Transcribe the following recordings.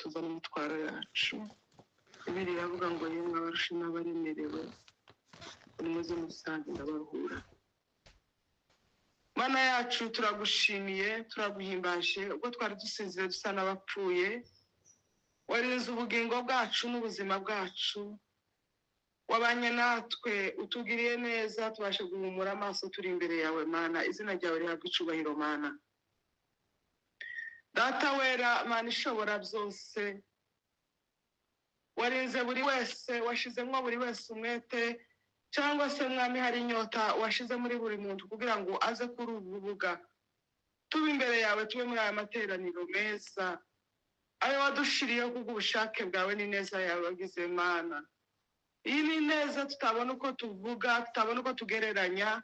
tuzane imitwaro yacu. Bibiliya iravuga ngo yemwe abarusha n'abaremerewe nimuze musange ndabaruhura. Mana yacu turagushimiye, turaguhimbaje ubwo twari dusinzire dusa n'abapfuye. Warinze ubugingo bwacu n'ubuzima bwacu, wabanye natwe, utugiriye neza, tubashe guhumura amaso turi imbere yawe Mana. Izina ryawe rihabwe icubahiro Mana. Data wera, Mana ishobora byose, warinze buri wese, washizemo buri wese umwete, cyangwa se mwami hari inyota washize muri buri muntu kugira ngo aze kuri ubu rubuga tube imbere yawe, tube muri aya materaniro meza ayo wadushiriyeho kubw'ubushake bwawe n'ineza yawe wagize Mana. Iyi ni neza tutabona uko tuvuga, tutabona uko tugereranya,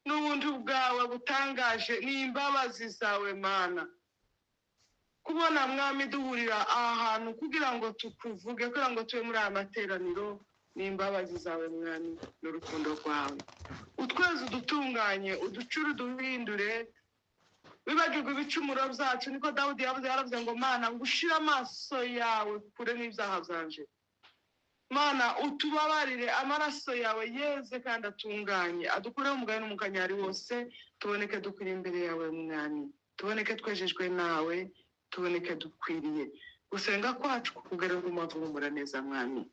n'ubuntu bwawe butangaje, n'imbabazi zawe Mana. Kubona mwami duhurira aha hantu kugira ngo tukuvuge, kugira ngo tube muri aya materaniro, n'imbabazi zawe mwami n'urukundo rwawe. Utweze udutunganye, uducure uduhindure, wibagirwe ibicumuro byacu. Niko Dawudi yaravuze ngo Mana ngushire amaso yawe kure n'ibyaha byanje. Mana utubabarire, amaraso yawe yeze kandi atunganye, adukureho umugani n'umukanyari wose, tuboneke dukuri imbere yawe mwami, tuboneke twejejwe nawe, tuboneke dukwiriye. Gusenga kwacu kukugerera umuvumura neza mwami.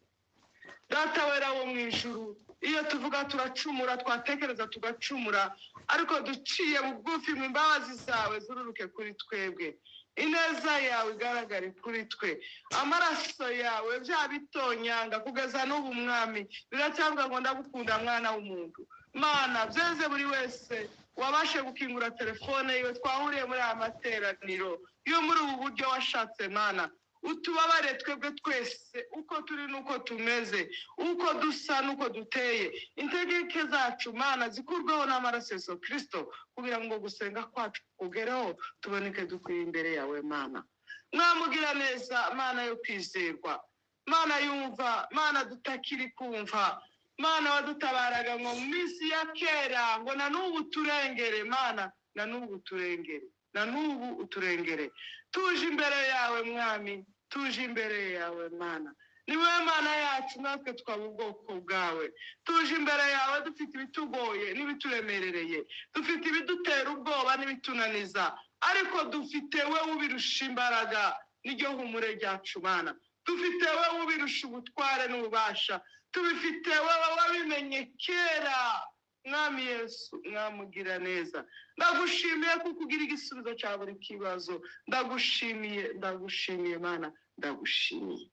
Data wera wo mu ijuru, iyo tuvuga turacumura, twatekereza tugacumura, ariko duciye bugufi mu imbabazi zawe zururuke kuri twebwe. Ineza yawe igaragare kuri twe, amaraso yawe bya bitonyanga kugeza n'ubu mwami biracyangwa ngo ndagukunda mwana w'umuntu. Mana byeze buri wese wabashe gukingura telefone yiwe, twahuriye muri aya materaniro yo muri ubu buryo washatse Mana. Utubabare twebwe twese uko turi nuko tumeze, uko dusa nuko duteye, integeke zacu Mana zikurweho n'amaraso ya Yesu Kristo, kugira ngo gusenga kwacu kugereho tuboneke dukwiye imbere yawe Mana. Mwamugira neza Mana yo kwizerwa, Mana yumva, Mana dutakiri kumva, Mana wadutabaraga ngo mu minsi ya kera ngo na n'ubu turengere Mana, na n'ubu turengere, na n'ubu uturengere. Tuje imbere yawe mwami, tuje imbere yawe Mana. Ni wowe Mana yacu, natwe twaba ubwoko bwawe. Tuje imbere yawe dufite ibitugoye n'ibituremerereye, dufite ibidutera ubwoba n'ibitunaniza, ariko dufite wowe ubirusha imbaraga n'iryo humure ryacu Mana. Dufite wowe ubirusha ubutware n'ububasha, tubifite wowe wabimenye kera mwami Yesu. Mwamugira neza, ndagushimiye kuko ugira igisubizo cya buri kibazo. Ndagushimiye Mana, ndagushimiye.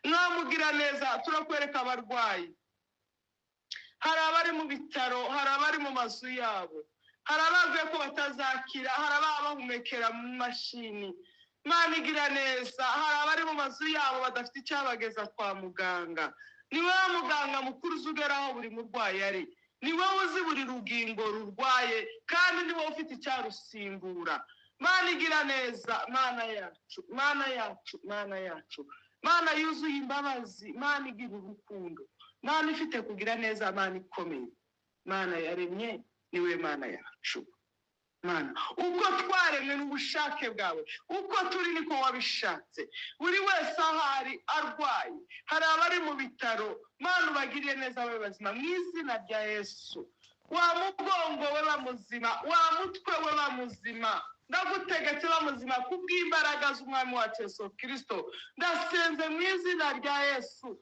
Mwamugira neza, turakwereka abarwayi. Hari abari mu bitaro, hari abari mu mazu yabo, hari abavuye ko batazakira, hari abahumekera mu mashini. Mana igira neza, hari abari mu mazu yabo badafite icyabageza kwa muganga. Ni wowe muganga mukuru uzugeraho buri murwayi ari, ni wowe uzi buri rugingo rurwaye, kandi ni wowe ufite icyarusimbura. Mana igira neza, Mana yacu, Mana yacu, Mana yacu, Mana yuzuye imbabazi, Mana igira urukundo, Mana ifite kugira neza, Mana ikomeye, Mana yaremye, niwe Mana yacu. Mana uko twaremwe n'ubushake bwawe, uko turi niko wabishatse. Buri wese ahari arwaye, hari abari mu bitaro, Mana ubagiriye neza babe bazima mu izina rya Yesu. Wa mugongo we bamuzima, wa mutwe we bamuzima, ndagutegetse bamuzima kubw'imbaraga z'umwami wacu Yesu Kristo. Ndasenze mu izina rya Yesu.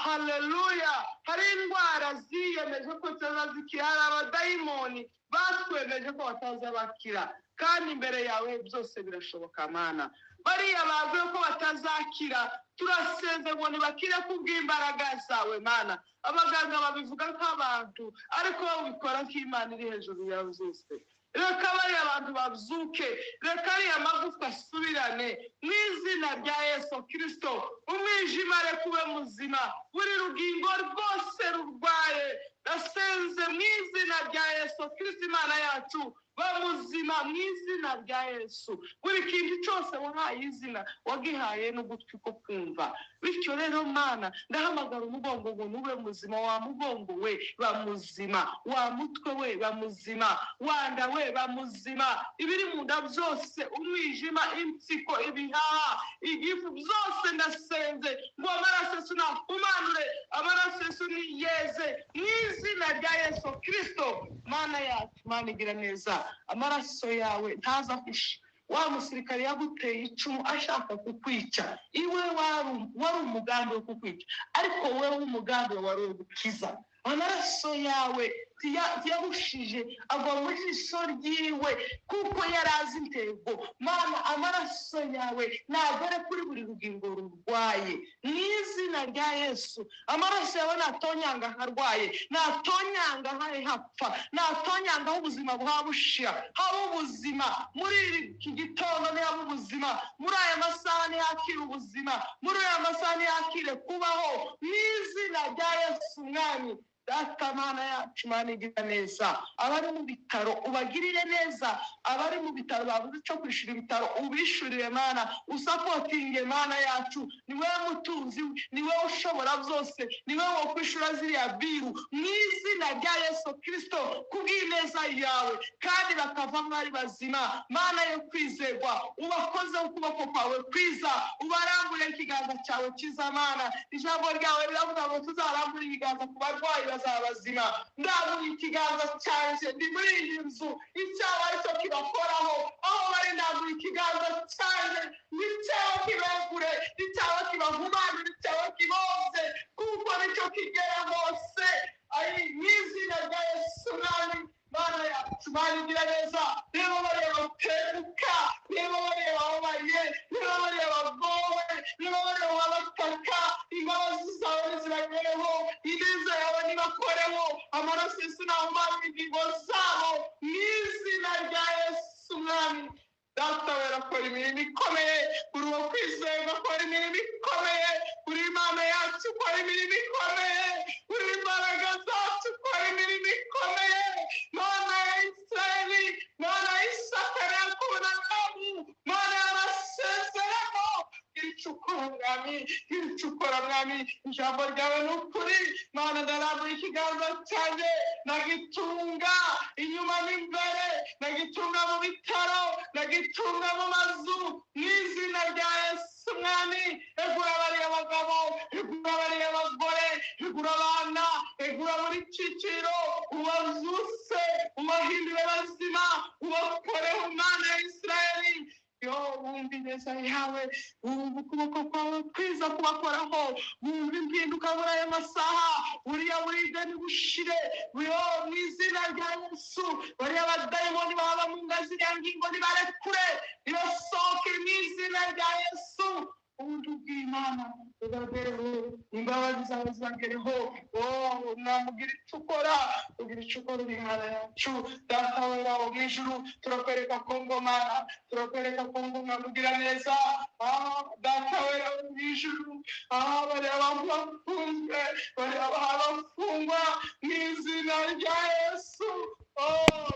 Haleluya. Hari indwara ziyemeje ko zazikira, hari abadayimoni batwemeje ko bataza bakira, kandi imbere yawe byose birashoboka Mana. Bariya bavuye ko batazakira, turasenze ngo nibakire kubw'imbaraga zawe Mana. Abaganga babivuga nk'abantu, ariko ubikora nk'Imana iri hejuru ya byose. Reka bariya abantu babyuke, reka ariya magufwa asubirane mu izina rya Yesu Kristo. Umwijima reka ube muzima, buri rugingo rwose rurwaye ndasenze mu izina rya Yesu Kristo Imana yacu. bamuzima mu izina rya Yesu. Buri kintu cyose wahaye izina wagihaye n'ugutwi ko kumva. Bityo rero Mana ndahamagara umugongo ngo ube muzima, wa mugongo we bamuzima, wa mutwe we bamuzima, wanda we bamuzima, ibiri mu nda byose, umwijima, impyiko, ibihaha, igifu byose ndasenze ngo amaraso Yesu nakumanure, amaraso Yesu niyeze mu izina rya Yesu Kristo. Mana yacu, Mana igira neza, amaraso yawe ntazafusha. Wa musirikare yaguteye icumu ashaka kukwica, iwe wari umugambi wo kukwica, ariko wewe umugambi wari wo gukiza. Amaraso yawe tiyabushije agwa mu jisho ryiwe kuko yari azi intego. Mana amaraso yawe nagere kuri buri rugingo rurwaye mu izina rya Yesu. Amaraso yawe natonyanga harwaye, natonyanga hari hapfa, natonyanga aho ubuzima buhabushira, haba ubuzima muri iki gitondo, haba ubuzima muri aya masaha, ntihakire ubuzima muri aya masaha, ntihakire kubaho mu izina rya Yesu. Mwami Data, Mana yacu, Mana igira neza, abari mu bitaro ubagirire neza, abari mu bitaro babuze icyo kwishura ibitaro ubishurire Mana, usapotinge Mana yacu. Ni wowe mutunzi, ni wowe ushobora byose, ni wowe wo kwishura ziriya biru mu izina rya Yesu Kristo, kubw'ineza yawe, kandi bakavamo ari bazima. Mana yo kwizerwa, ubakoze ukuboko kwawe kwiza, ubarambure ikiganza cyawe cyiza. Mana ijambo ryawe riravuga ngo tuzarambure ibiganza ku barwayi bazabazima. Ndabura ikiganza cyanjye, ndi muri iyi nzu, icyaha aricyo kibakoraho, aho bari ndabura ikiganza cyanjye, n'icyaha kibegure, n'icyaha kibahumanure, n'icyaha kiboze, kuko nicyo kigera hose. Ari mu izina rya Yesu. Mwami Mana yacu, Mana igira neza, niba bareba batebuka, niba bareba babaye, niba bareba bagowe, niba bareba babataka, imbabazi zawe zibagereho, ineza yawe nibakoreho, amaraso Yesu nahumane ingingo zabo mu izina rya Yesu. Mwami Data wera, kora imirimo ikomeye, uri uwo kwizerwa, kora imirimo ikomeye, uri Imana yacu, kora imirimo ikomeye, uri imbaraga zacu, kora imirimo ikomeye. Mana ya Israeli, Mana ya Isaka na Yakobo na Abrahamu, Mana y'amasezerano, iricukura Mwami, iricukura Mwami, ijambo ryawe ni ukuri. Mana ndarambura ikiganza cyanjye, nagitunga inyuma n'imbere, nagitunga mu bitaro, nagitunga mu mazu mu izina rya Yesu. Mwami egura bariya bagabo, egura bariya bagore, egura abana, egura muri Kicukiro, ubazuse, ubahindure bazima, ubakoreho Mana ya Israeli. Yo wumva ineza yawe, wumva ukuboko kwawe kwiza kubakoraho, wumva impinduka muri aya masaha, buriya buribwe nibushire yo mu izina rya Yesu. Bariya badayimoni baba mu nga ziriya ngingo nibarekure, nibasohoke mu izina rya Yesu. Ubuntu bw'Imana bubagereho, imbabazi zawe zibagereho. Mwamugira icyo ukora, ugira icyo ukora uri Imana yacu. Data wera wo mu ijuru, turakwereka Kongo Mana, turakwereka Kongo mwamugira neza. Data wera wo mu ijuru, bariya abantu bafunzwe, bariya abafungwa mu izina rya Yesu.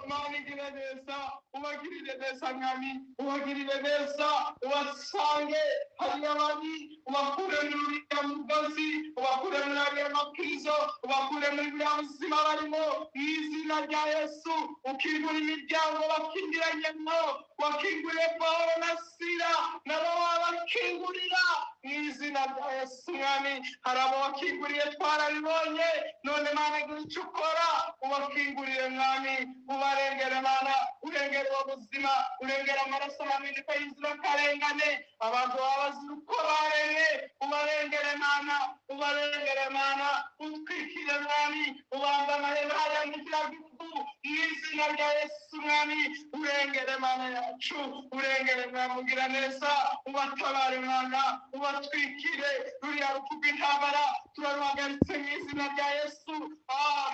Mana igira neza, ubagirire neza Mwami, ubagirire neza, ubasange hariya bari, ubakure muri uriya mugozi, ubakure muri ariya mapirizo, ubakure muri buriya buzima barimo mu izina rya Yesu. Ukingura imiryango bakingiranye nabo, wakinguriye Pawulo na Sila, nabo wabakingurira mu izina rya Yesu. Mwami hari abo wakinguriye twarabibonye, none Mana igira icyo ukora, ubakingurire Mwami, ubarengere Mana, urengere ubuzima, urengere amaraso y'ameneka y'inzirakarengane, abantu babazira uko baremwe, ubarengere Mana, ubarengere Mana, utwikire Mwami, ubambe amahema hariya mu kiragugu mu izina rya Yesu. Mwami urengere Mana yacu, urengere Mwami ugira neza, ubatabare Mana, ubatwikire ruriya rupfu rw'intambara turaruhagaritse mu izina rya Yesu.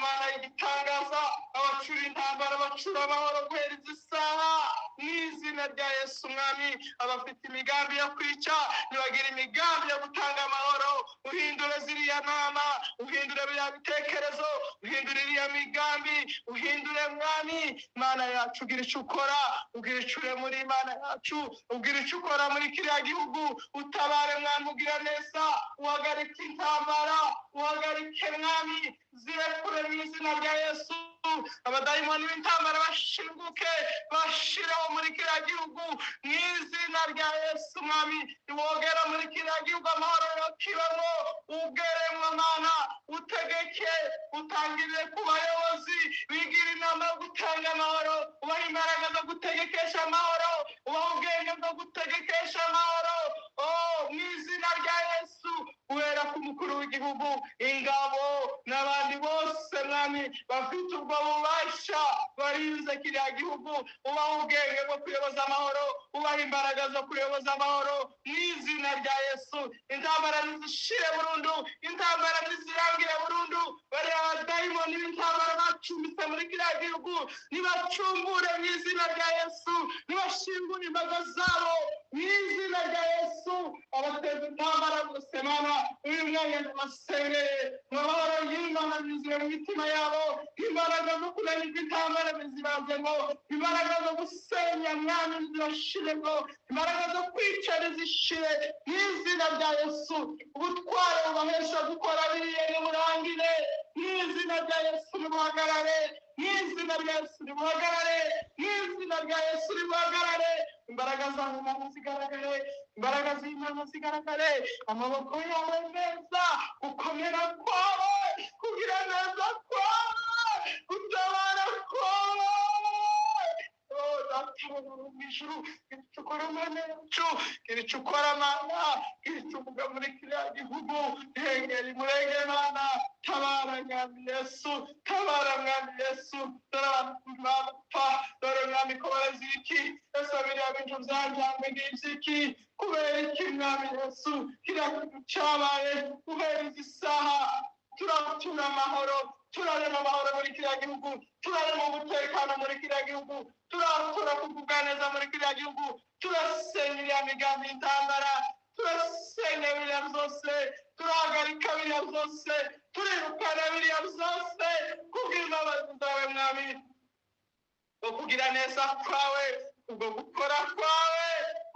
Mana y'igitangaza, abacura intambara bacura amahoro guhereza isaha mu izina rya Yesu. Mwami abafite imigambi yo kwica ntibagira imigambi yo gutanga amahoro, uhindure ziriya nama, uhindure biriya bitekerezo, uhindure iriya migambi, uhindure Mwami Mana yacu ugira icyo ukora ugira icyo muri Imana yacu ugira icyo ukora muri kiriya gihugu utabare mwami ugira neza uhagarike intambara uhagarike mwami zirekure mu izina rya Yesu abadayimoni b'intambara bashinguke bashiraho muri kiriya gihugu mu izina rya Yesu mwami iwogera muri kiriya gihugu amahoro yakibamo ugeremwe Mana utegeke utangirire ku bayobozi bigira inama yo gutanga amahoro ubaha imbaraga zo gutegekesha amahoro ubaha ubwenge bwo gutegekesha amahoro mu izina rya Yesu uhera ku mukuru w'igihugu ingabo n'abandi bose mwami bafite ubwo bubasha barinze kiriya gihugu ubaha ubwenge bwo kuyoboza amahoro ubaha imbaraga zo kuyoboza amahoro mu izina rya Yesu intambara nizishire burundu intambara nizirangire burundu bari abadayimoni b'intambara bacumbitse muri kiriya gihugu nibacumbure mu izina rya Yesu nibashingure imbaga zabo mu izina rya Yesu abateza intambara bose Mana uyu mwanya ndabasengeye amahoro y'Imana yuzure mu mitima yabo imbaraga zo kunanirwa intambara bizibazemo imbaraga zo gusenya mwami zibashiremo imbaraga zo kwica zishire mu izina rya Yesu ubutware bubahesha gukora biriye n'umurangire mu izina rya Yesu nimuhagarare mu izina rya Yesu nimuhagarare mu izina rya Yesu nimuhagarare imbaraga zawe Mana zigaragare imbaraga z'Imana zigaragare amaboko yawe meza gukomera kwawe kugira neza kwawe gutabara kwawe ijuru icukora Mana yacu icukora Mana icuvuga muri kiriya gihugu hengeri murenge Mana tabara mwami Yesu tabara mwami Yesu dore abantu bapfa dore mwami ko baraziki ese biriya bintu byanjyanywe ngiziki kubera iki mwami Yesu kiriya kintu cyabaye kubera izi saha turatura amahoro turarema amahoro muri kiriya gihugu turarema umutekano muri kiriya gihugu turatura kuvugwa neza muri kiriya gihugu turasenya iriya migambi y'intambara turasenya biriya byose turahagarika biriya byose turirukana biriya byose kubw'imbabazi zawe mwami ubwo kugira neza kwawe ubwo gukora kwawe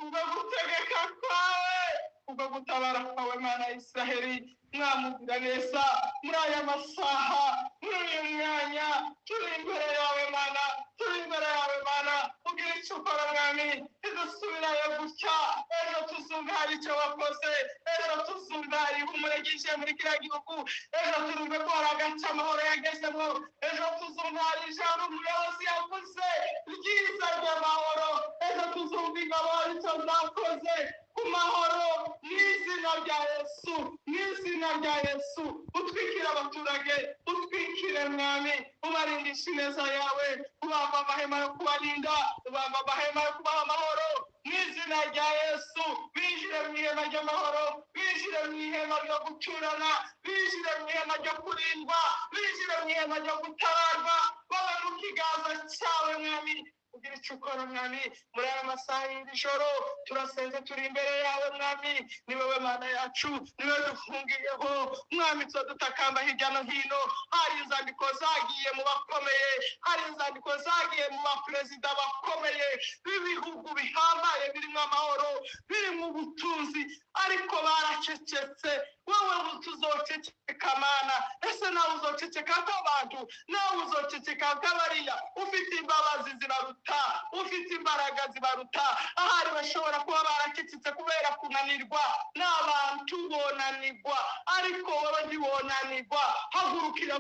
ubwo gutegeka kwawe ubwo gutabara kwawe Mana Israheli mwamugira neza muri aya masaha muri uyu mwanya turi imbere yawe Mana turi imbere yawe Mana ugira icyo ukora mwami ntidusubirayo gutya ejo tuzumva hari icyo wakoze ejo tuzumva hari ihumure ryinjiye muri kiriya gihugu ejo turumve ko hari agace amahoro yagezemo ejo tuzumva hari ijambo umuyobozi yavuze ryiza ry'amahoro ejo tuzumva ingabo hari icyo zakoze ku mahoro mu izina rya Yesu mu izina rya Yesu utwikire abaturage utwikire mwami ubarindisha ineza yawe ubamba amahema yo kubarinda ubamba amahema yo kubaha amahoro mu izina rya Yesu binjire mu ihema ry'amahoro binjire mu ihema ryo guturana binjire mu ihema ryo kurindwa binjire mu ihema ryo gutabarwa baba mu kiganza cyawe mwami ugira icyo ukora mwami muri aya masaha y'ijoro turasenze turi imbere yawe mwami ni wowe Mana yacu ni wowe dufungiyeho mwami tuzadutakamba hirya no hino hari inzandiko zagiye mu bakomeye hari inzandiko zagiye mu baperezida bakomeye b'ibihugu bihambaye birimo amahoro birimo ubutunzi ariko baracecetse wowe tuzoceceka Mana ese nawe uzoceceka nk'abantu nawe uzoceceka nk'abariya ufite imbabazi zibaruta ufite imbaraga zibaruta ahari bashobora kuba baracecetse kubera kunanirwa n'abantu bonanirwa ariko wowe ntibonanirwa hagurukira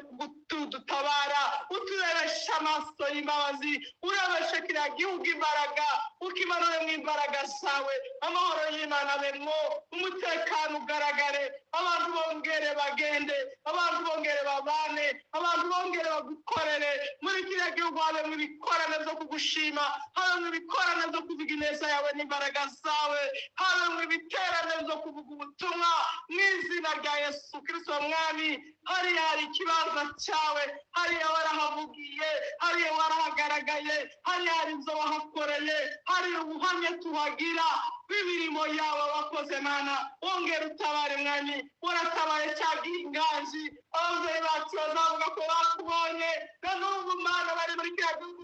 kudutabara uturebesha amaso y'imbabazi urebeshe kiriya gihugu imbaraga ukimanuremo imbaraga zawe amahoro y'Imana aberimo umutekano ugaragare abantu bongere bagende abantu bongere babane abantu bongere bagukorere muri kiriya gihugu habe mu bikorane byo kugushima habe mu bikorane byo kuvuga ineza yawe n'imbaraga zawe habe mu biterane byo kuvuga ubutumwa mu izina rya Yesu Kristo mwami hariya hari ikibanza cyawe hariya warahavugiye hariya warahagaragaye hariya hari ibyo wahakoreye hari ubuhamya tuhagira w'imirimo yawe wakoze mana wongera utabare mwami uratabaye cya gihinganzi ababyeyi bacu bazavuga ko bakubonye na n'ubu mana bari muri kiriya gihugu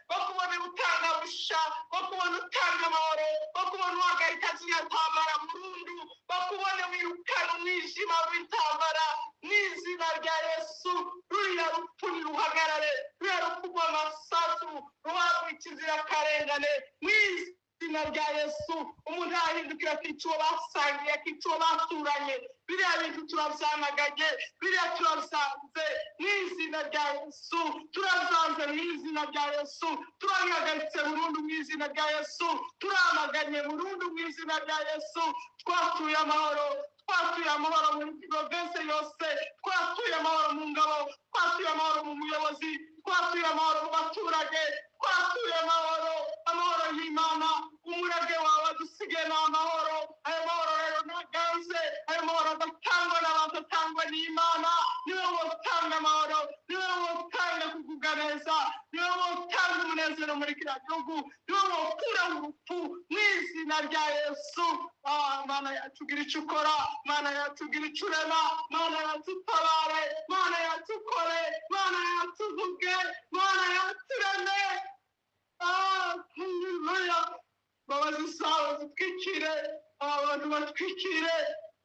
bakubone utanga busha bakubone utanga amahoro bakubone uhagarika ziriya ntambara burundu bakubone wirukana umwijima w'intambara mu izina rya Yesu ruriya rupfu niruhagarare ruriya rupfu rw'amasasu ruhagurika inzirakarengane mu izina rya Yesu umuntu yahindukira akica uwo basangiye akica uwo baturanye biriya bintu turabyamaganye biriya turabyanze mu izina rya Yesu turazanze mu izina rya Yesu turabihagaritse burundu mu izina rya Yesu turamaganye burundu mu izina rya Yesu twatuye amahoro muri province yose twatuye amahoro mu ngabo twatuye amahoro mu muyobozi twatuye amahoro mu baturage twatuye amahoro y'Imana umurage wawe dusigaye n'amahoro ayo mahoro rero ntaganze ayo mahoro adatangwa n'abantu atangwa n'Imana niwe wotanga amahoro niwe wotanga kugubwa neza niwe wotanga umunezero muri kiriya gihugu niwe wokura urupfu mu izina rya Yesu Mana yacu gira icyo ukora Mana yacu gira icyo urema Mana yacu utabare Mana yacu ukore Mana yacu uvuge Mana yacu ureme haleluya babazi sawa zitwikire abantu batwikire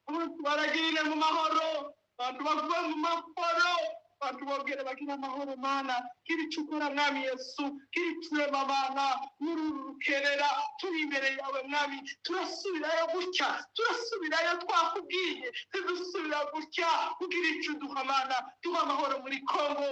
abantu baragirire mu mahoro abantu bavuye mu mahoro abantu bongere bagira amahoro Mana gira icyo ukora mwami Yesu gira icyo urema Mana nurukerera turi imbere yawe mwami turasubirayo gutya turasubirayo twakubwiye tudusubira gutya kugira icyo uduha Mana duha amahoro muri Kongo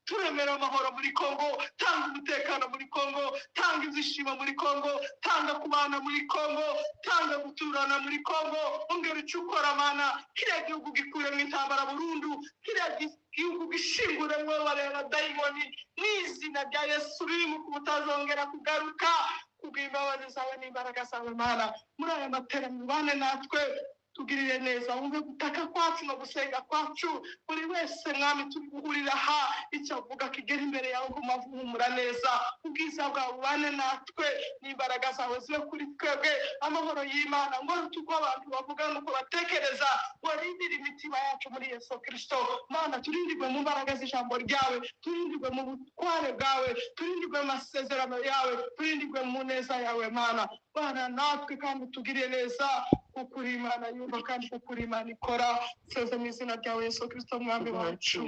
turemera amahoro muri Kongo tanga umutekano muri Kongo tanga izishimo muri Kongo tanga kubana muri Kongo tanga guturana muri Kongo ongera icyo ukora Mana kiriya gihugu gikuremo intambara burundu kiriya gihugu gishinguremo bareba dayimoni mu izina rya Yesu urimu kubutazongera kugaruka kubw'imbabazi zawe n'imbaraga zawe Mana muri aya materaniro bane natwe tugirire neza wumve gutaka kwacu no gusenga kwacu buri wese mwami turi guhurira icyo avuga kigera imbere yawe kumavumura neza ubwiza bwawe bane natwe n'imbaraga zawe zibe kuri twebwe amahoro y'Imana ngo tuko abantu bavuga nuko batekereza warindira imitima yacu muri Yesu Kristo Mana turindirwe mu mbaraga z'ijambo ryawe turindirwe mu butware bwawe turindirwe mu masezerano yawe turindirwe mu neza yawe Mana Bana natwe kandi tugirire neza kuko uri Imana yumva kandi kuko uri Imana ikora seze mu izina rya Yesu Kristo mwami wacu